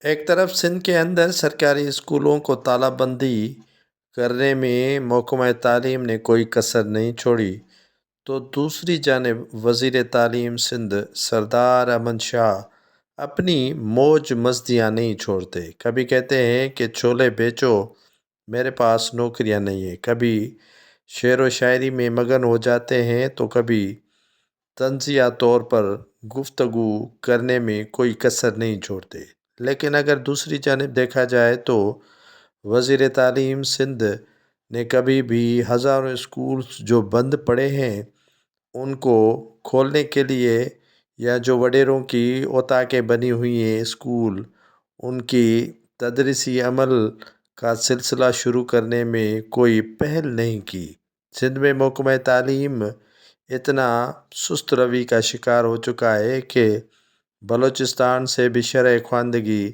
ایک طرف سندھ کے اندر سرکاری اسکولوں کو تالہ بندی کرنے میں محکمہ تعلیم نے کوئی کسر نہیں چھوڑی، تو دوسری جانب وزیر تعلیم سندھ سردار امن شاہ اپنی موج مستیاں نہیں چھوڑتے۔ کبھی کہتے ہیں کہ چھولے بیچو، میرے پاس نوکریاں نہیں ہیں، کبھی شعر و شاعری میں مگن ہو جاتے ہیں، تو کبھی طنزیہ طور پر گفتگو کرنے میں کوئی کسر نہیں چھوڑتے۔ لیکن اگر دوسری جانب دیکھا جائے تو وزیر تعلیم سندھ نے کبھی بھی ہزاروں اسکولز جو بند پڑے ہیں ان کو کھولنے کے لیے، یا جو وڈیروں کی اوتاقیں بنی ہوئی ہیں اسکول، ان کی تدریسی عمل کا سلسلہ شروع کرنے میں کوئی پہل نہیں کی۔ سندھ میں محکمہ تعلیم اتنا سست روی کا شکار ہو چکا ہے کہ بلوچستان سے بھی شرح خواندگی